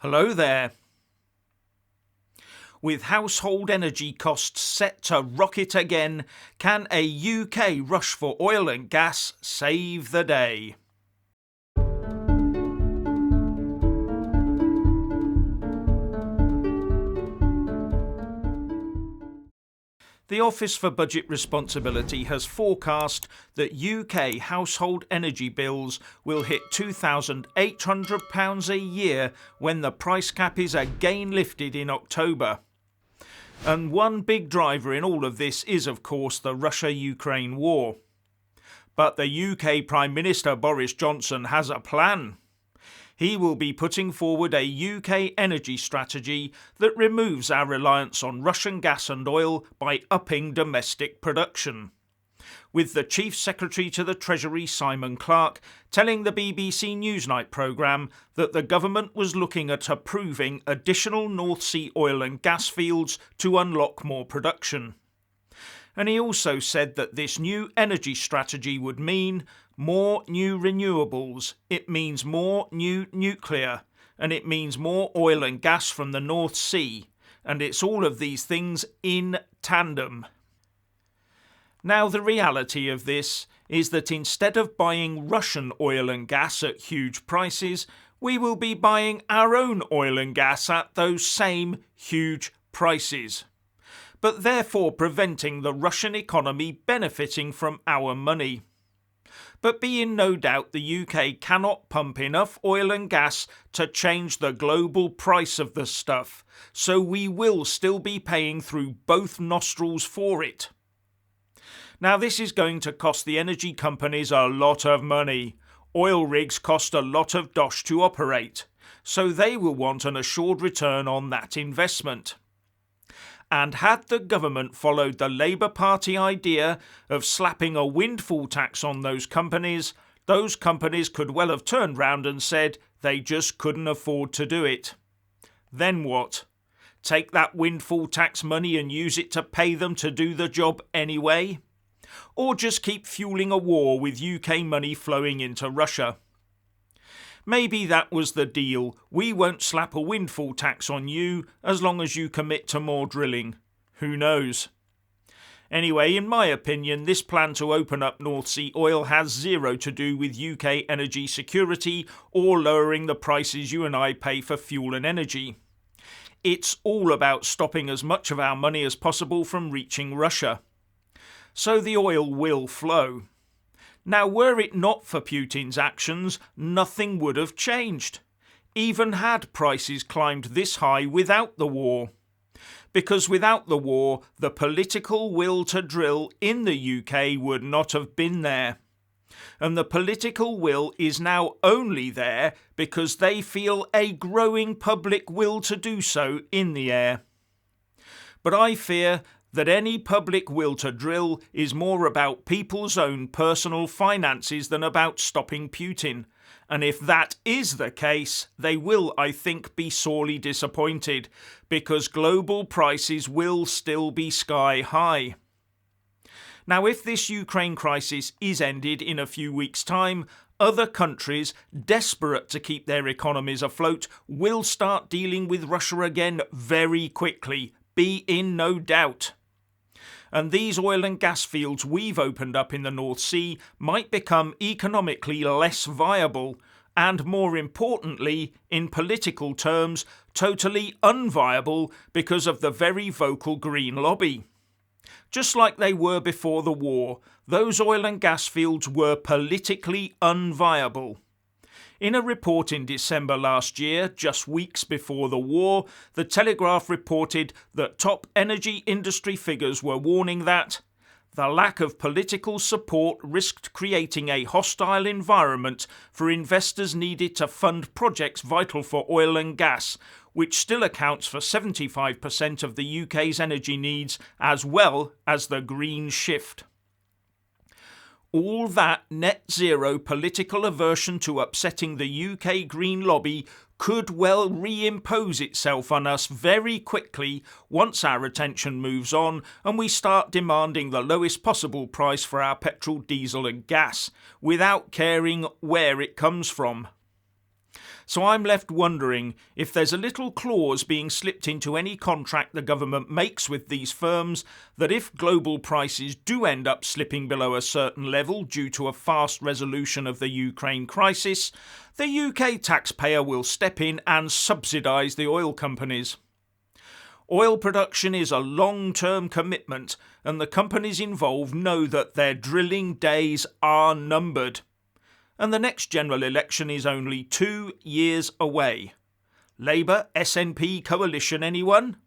Hello there. With household energy costs set to rocket again, can a UK rush for oil and gas save the day? The Office for Budget Responsibility has forecast that UK household energy bills will hit £2,800 a year when the price cap is again lifted in October. And one big driver in all of this is, of course, the Russia-Ukraine war. But the UK Prime Minister Boris Johnson has a plan. He will be putting forward a UK energy strategy that removes our reliance on Russian gas and oil by upping domestic production. With the Chief Secretary to the Treasury, Simon Clarke, telling the BBC Newsnight programme that the government was looking at approving additional North Sea oil and gas fields to unlock more production. And he also said that this new energy strategy would mean more new renewables, it means more new nuclear, and it means more oil and gas from the North Sea, and it's all of these things in tandem. Now, the reality of this is that instead of buying Russian oil and gas at huge prices, we will be buying our own oil and gas at those same huge prices, but therefore preventing the Russian economy benefiting from our money. But be in no doubt the UK cannot pump enough oil and gas to change the global price of the stuff, so we will still be paying through both nostrils for it. Now, this is going to cost the energy companies a lot of money. Oil rigs cost a lot of dosh to operate, so they will want an assured return on that investment. And had the government followed the Labour Party idea of slapping a windfall tax on those companies could well have turned round and said they just couldn't afford to do it. Then what? Take that windfall tax money and use it to pay them to do the job anyway? Or just keep fueling a war with UK money flowing into Russia? Maybe that was the deal. We won't slap a windfall tax on you as long as you commit to more drilling. Who knows? Anyway, in my opinion, this plan to open up North Sea oil has zero to do with UK energy security or lowering the prices you and I pay for fuel and energy. It's all about stopping as much of our money as possible from reaching Russia. So the oil will flow. Now, were it not for Putin's actions, nothing would have changed, even had prices climbed this high without the war. Because without the war, the political will to drill in the UK would not have been there. And the political will is now only there because they feel a growing public will to do so in the air. But I fear that any public will to drill is more about people's own personal finances than about stopping Putin. And if that is the case, they will, I think, be sorely disappointed, because global prices will still be sky high. Now, if this Ukraine crisis is ended in a few weeks' time, other countries, desperate to keep their economies afloat, will start dealing with Russia again very quickly. Be in no doubt. And these oil and gas fields we've opened up in the North Sea might become economically less viable and, more importantly, in political terms, totally unviable because of the very vocal Green lobby. Just like they were before the war, those oil and gas fields were politically unviable. In a report in December last year, just weeks before the war, The Telegraph reported that top energy industry figures were warning that the lack of political support risked creating a hostile environment for investors needed to fund projects vital for oil and gas, which still accounts for 75% of the UK's energy needs, as well as the green shift. All that net zero political aversion to upsetting the UK Green lobby could well reimpose itself on us very quickly once our attention moves on and we start demanding the lowest possible price for our petrol, diesel and gas, without caring where it comes from. So I'm left wondering if there's a little clause being slipped into any contract the government makes with these firms that if global prices do end up slipping below a certain level due to a fast resolution of the Ukraine crisis, the UK taxpayer will step in and subsidise the oil companies. Oil production is a long-term commitment, and the companies involved know that their drilling days are numbered. And the next general election is only 2 years away. Labour, SNP coalition, anyone?